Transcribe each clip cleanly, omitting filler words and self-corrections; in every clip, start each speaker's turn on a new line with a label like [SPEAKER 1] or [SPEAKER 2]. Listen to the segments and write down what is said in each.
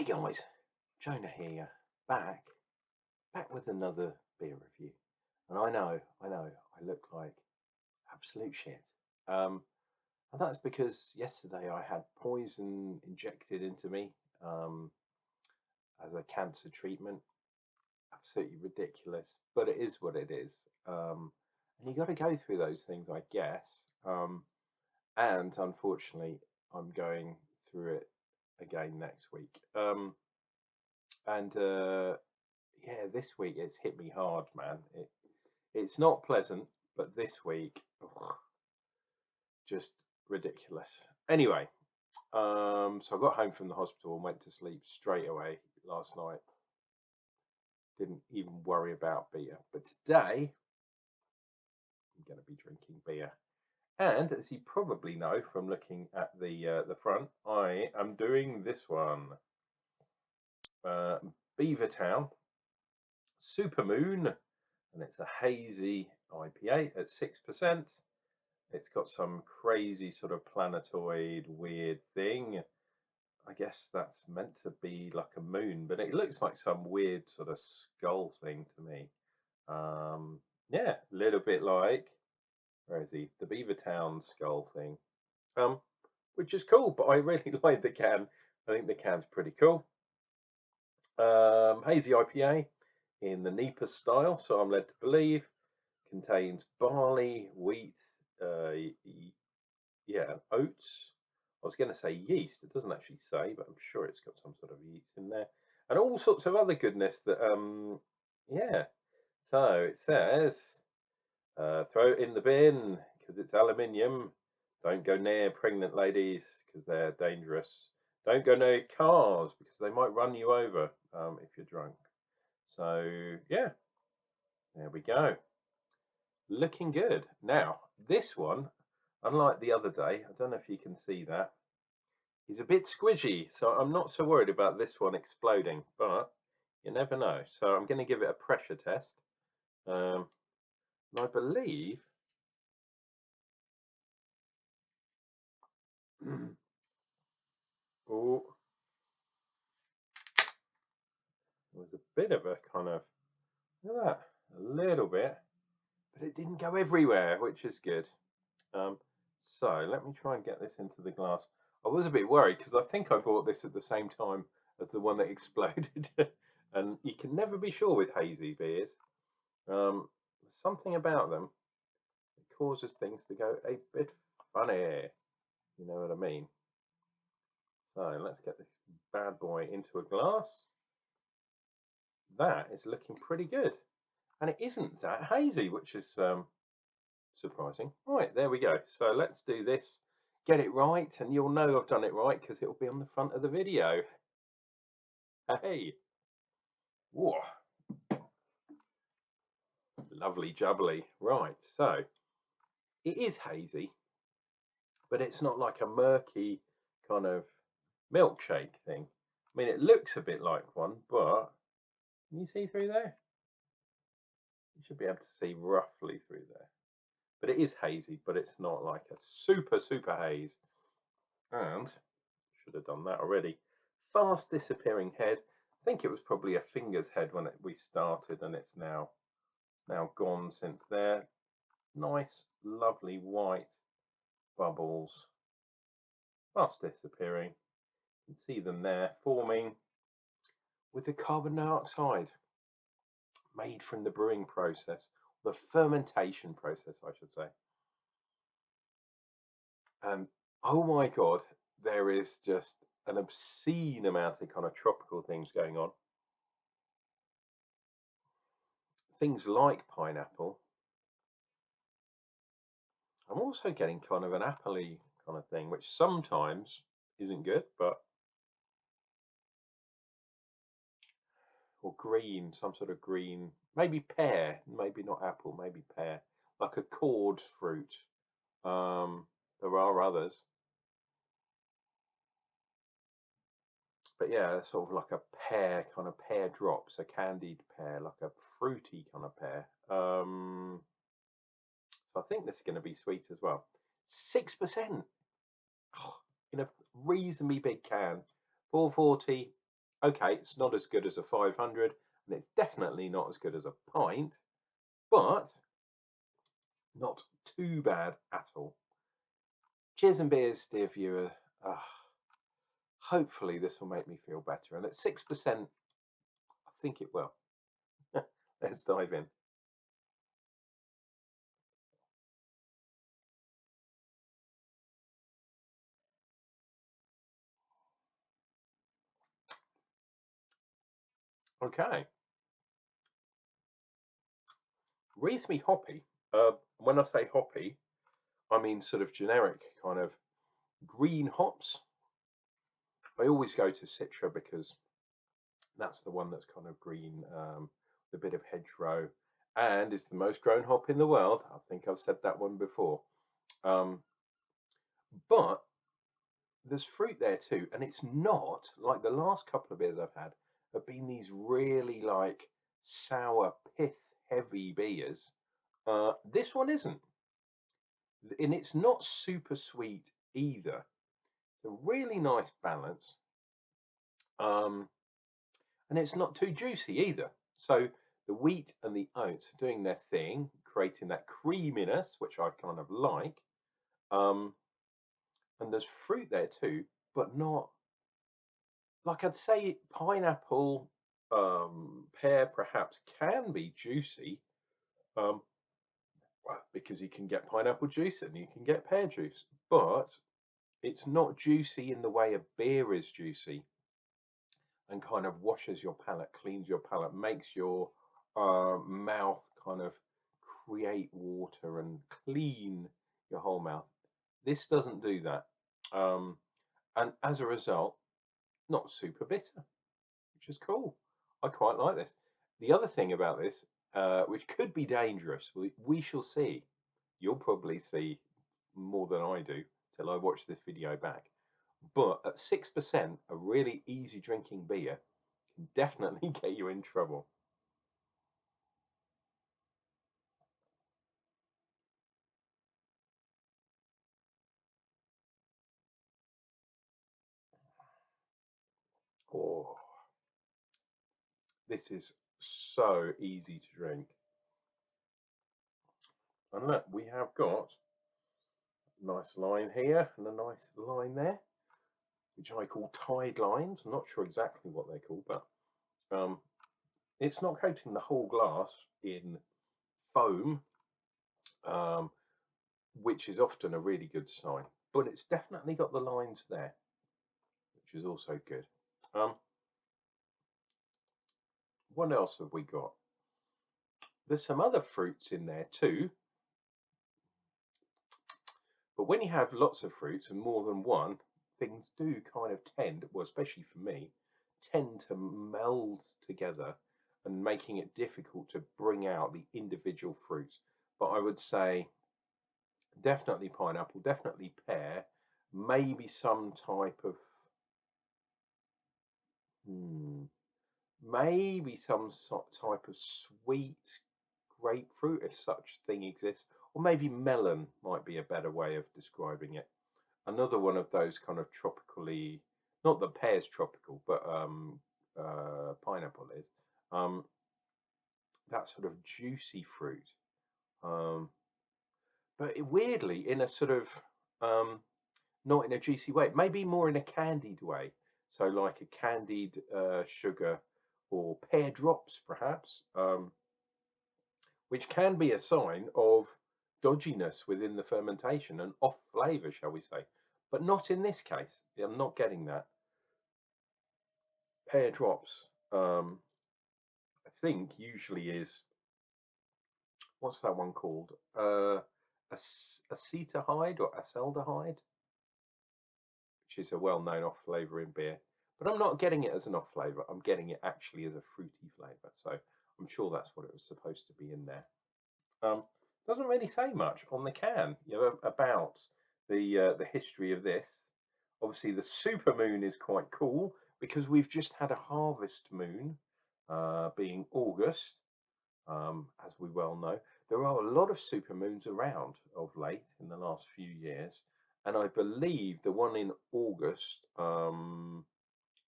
[SPEAKER 1] guys, Jonah here, back with another beer review. And I know, I look like absolute shit. And that's because yesterday I had poison injected into me as a cancer treatment. Absolutely ridiculous, but it is what it is. And you got to go through those things, I guess. And unfortunately, I'm going through it again next week. And yeah, this week it's hit me hard, man. It's not pleasant, but this week, ugh, just ridiculous. Anyway, so I got home from the hospital and went to sleep straight away last night. Didn't even worry about beer, but today I'm going to be drinking beer. And as you probably know from looking at the front, I am doing this one, Beavertown Supermoon, and it's a hazy IPA at 6%. It's got some crazy sort of planetoid weird thing. I guess that's meant to be like a moon, but it looks like some weird sort of skull thing to me. Yeah, a little bit like, where is he? The Beavertown skull thing. Which is cool, but I really like the can. I think the can's pretty cool. Hazy IPA in the Nipah style, so I'm led to believe. Contains barley, wheat, yeah, oats. I was going to say yeast. It doesn't actually say, but I'm sure it's got some sort of yeast in there, and all sorts of other goodness. That yeah. So it says, throw it in the bin because it's aluminium. Don't go near pregnant ladies because they're dangerous. Don't go near cars because they might run you over if you're drunk. So yeah, there we go. Looking good. Now, this one, unlike the other day, I don't know if you can see that, he's a bit squishy, so I'm not so worried about this one exploding, but you never know. So I'm going to give it a pressure test. And I believe oh, there was a bit of a kind of, look at that, a little bit, but it didn't go everywhere, which is good. So let me try and get this into the glass. I was a bit worried because I think I bought this at the same time as the one that exploded. And you can never be sure with hazy beers. There's something about them that causes things to go a bit funny. You know what I mean? So let's get this bad boy into a glass. That is looking pretty good. And it isn't that hazy, which is surprising. Right, there we go. So let's do this. Get it right, and you'll know I've done it right because it'll be on the front of the video. Hey, whoa, lovely jubbly. Right, so it is hazy, but it's not like a murky kind of milkshake thing. I mean, it looks a bit like one, but can you see through there? You should be able to see roughly through there. But it is hazy, but it's not like a super haze. And should have done that already. Fast disappearing head. I think it was probably a finger's head when we started, and it's now gone since there. Nice, lovely white bubbles, fast disappearing. You can see them there forming with the carbon dioxide made from the brewing process, the fermentation process, I should say. And oh my god, there is just an obscene amount of kind of tropical things going on. Things like pineapple. I'm also getting kind of an apple-y kind of thing, which sometimes isn't good, but or green, some sort of green, maybe pear, maybe not apple, maybe pear, like a cord fruit. There are others, but yeah, sort of like a pear, kind of pear drops, a candied pear, like a fruity kind of pear. So I think this is going to be sweet as well. 6% in a reasonably big can, 440. Okay, it's not as good as a 500, and it's definitely not as good as a pint, but not too bad at all. Cheers and beers, dear viewer. Hopefully this will make me feel better, and at 6%, I think it will. Let's dive in. Okay, reasonably hoppy. When I say hoppy, I mean sort of generic kind of green hops. I always go to Citra because that's the one that's kind of green, with a bit of hedgerow, and is the most grown hop in the world. I think I've said that one before. Um, but there's fruit there too, and it's not like the last couple of beers I've had have been these really like sour, pith heavy beers. This one isn't, and it's not super sweet either. It's a really nice balance, um, and it's not too juicy either. So the wheat and the oats are doing their thing, creating that creaminess, which I kind of like. Um, and there's fruit there too, but not like I'd say pineapple, pear perhaps can be juicy, um, because you can get pineapple juice and you can get pear juice, but it's not juicy in the way a beer is juicy and kind of washes your palate, cleans your palate, makes your mouth kind of create water and clean your whole mouth. This doesn't do that. Um, and as a result, not super bitter, which is cool. I quite like this. The other thing about this, which could be dangerous, we shall see. You'll probably see more than I do till I watch this video back. But at 6%, a really easy drinking beer can definitely get you in trouble. Oh, this is so easy to drink. And look, we have got a nice line here and a nice line there, which I call tide lines. I'm not sure exactly what they're called, but um, it's not coating the whole glass in foam, um, which is often a really good sign. But it's definitely got the lines there, which is also good. Um, what else have we got? There's some other fruits in there too, but when you have lots of fruits and more than one, things do kind of tend, well, especially for me, tend to meld together and making it difficult to bring out the individual fruits. But I would say definitely pineapple, definitely pear, maybe some type of hmm, maybe some type of sweet grapefruit, if such thing exists, or maybe melon might be a better way of describing it. Another one of those kind of tropically, not that pear's tropical, but pineapple is, um, that sort of juicy fruit. Um, but weirdly, in a sort of not in a juicy way, maybe more in a candied way. So like a candied sugar or pear drops, perhaps, which can be a sign of dodginess within the fermentation and off flavour, shall we say. But not in this case. I'm not getting that. Pear drops, I think, usually is, what's that one called? Acetylide or acetaldehyde, which is a well-known off flavour in beer. But I'm not getting it as an off flavour. I'm getting it actually as a fruity flavour. So I'm sure that's what it was supposed to be in there. Doesn't really say much on the can, about the history of this. Obviously, the supermoon is quite cool because we've just had a harvest moon, being August, as we well know. There are a lot of supermoons around of late in the last few years, and I believe the one in August,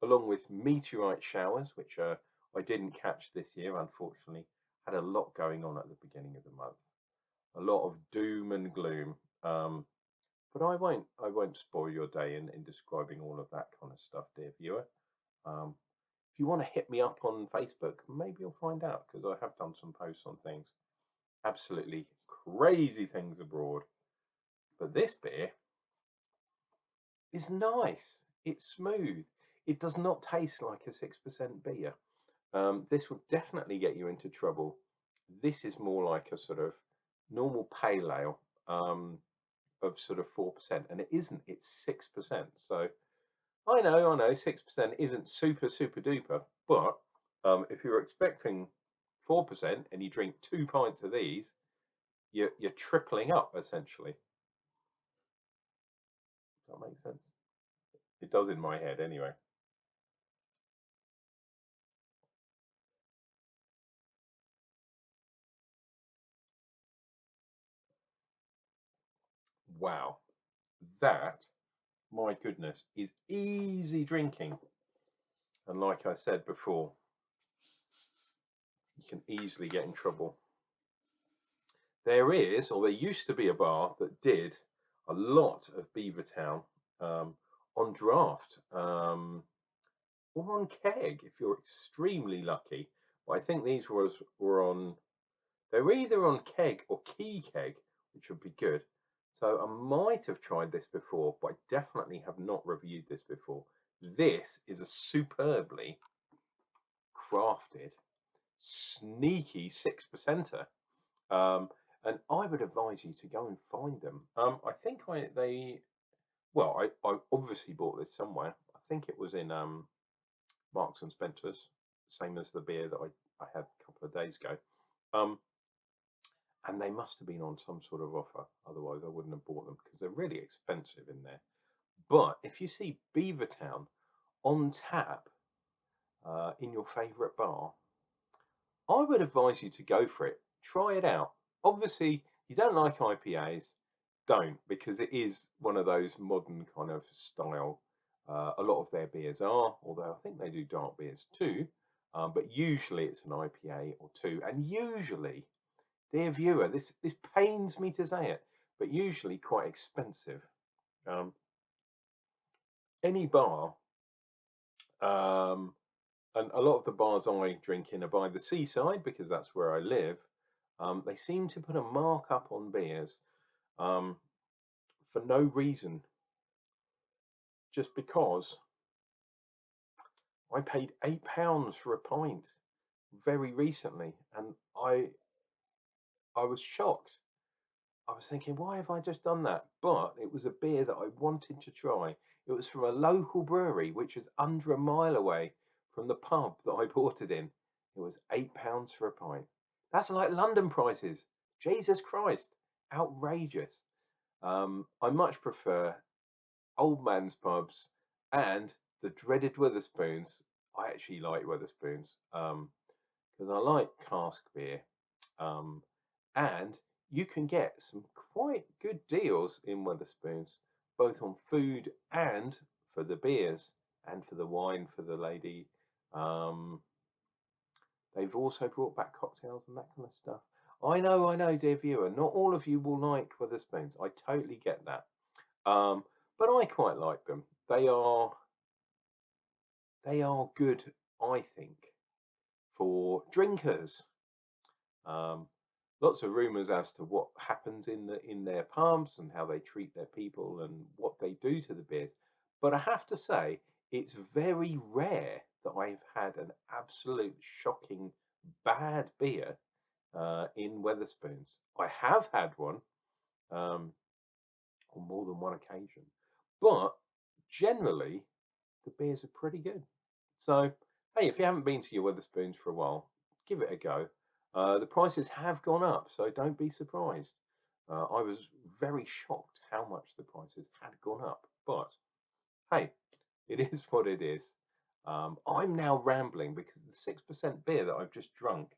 [SPEAKER 1] along with meteorite showers, which I didn't catch this year, unfortunately. Had a lot going on at the beginning of the month, a lot of doom and gloom. But I won't spoil your day in describing all of that kind of stuff, dear viewer. Um, if you want to hit me up on Facebook, maybe you'll find out because I have done some posts on things, absolutely crazy things abroad. But this beer is nice. It's smooth. It does not taste like a 6% beer. This would definitely get you into trouble. This is more like a sort of normal pale ale of sort of 4%, and it isn't. It's 6%. So I know, 6% isn't super duper, but if you're expecting 4% and you drink 2 pints of these, you're tripling up essentially. Does that make sense? It does in my head anyway. Wow, that, my goodness, is easy drinking. And like I said before, you can easily get in trouble. There is, or there used to be, a bar that did a lot of Beavertown on draft or on keg if you're extremely lucky. But I think these were on. They were either on keg or key keg, which would be good. So I might have tried this before, but I definitely have not reviewed this before. This is a superbly crafted, sneaky 6%er. And I would advise you to go and find them. I think I obviously bought this somewhere. I think it was in Marks and Spencer's, same as the beer that I had a couple of days ago. Um, and they must have been on some sort of offer. Otherwise, I wouldn't have bought them because they're really expensive in there. But if you see Beavertown on tap in your favourite bar, I would advise you to go for it. Try it out. Obviously, you don't like IPAs, don't, because it is one of those modern kind of style. A lot of their beers are, although I think they do dark beers too. But usually it's an IPA or two, and usually, dear viewer, this pains me to say it, but usually quite expensive. Um, any bar, um, and a lot of the bars I drink in are by the seaside because that's where I live. They seem to put a markup on beers um, for no reason, just because I paid £8 for a pint very recently, and I was shocked. I was thinking, why have I just done that? But it was a beer that I wanted to try. It was from a local brewery, which is under a mile away from the pub that I bought it in. It was £8 for a pint. That's like London prices. Jesus Christ, outrageous. I much prefer old man's pubs and the dreaded Weatherspoons. I actually like Weatherspoons because I like cask beer. Um, and you can get some quite good deals in Weatherspoons, both on food and for the beers and for the wine for the lady. Um, they've also brought back cocktails and that kind of stuff. I know, dear viewer, not all of you will like Weatherspoons. I totally get that. But I quite like them. They are good, I think, for drinkers. Um, Lots of rumours as to what happens in their pubs and how they treat their people and what they do to the beers. But I have to say, it's very rare that I've had an absolute shocking bad beer in Weatherspoons. I have had one um, on more than one occasion, but generally the beers are pretty good. So, hey, if you haven't been to your Weatherspoons for a while, give it a go. The prices have gone up, so don't be surprised. I was very shocked how much the prices had gone up, but hey, it is what it is. I'm now rambling because the 6% beer that I've just drunk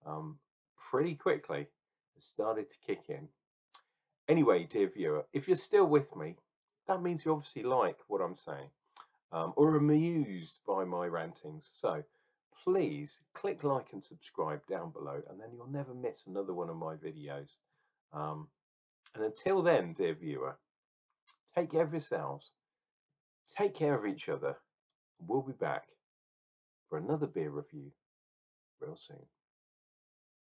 [SPEAKER 1] um, pretty quickly has started to kick in. Anyway, dear viewer, if you're still with me, that means you obviously like what I'm saying. or amused by my rantings. So please click like and subscribe down below, and then you'll never miss another one of my videos. And until then, dear viewer, take care of yourselves, take care of each other, and we'll be back for another beer review real soon.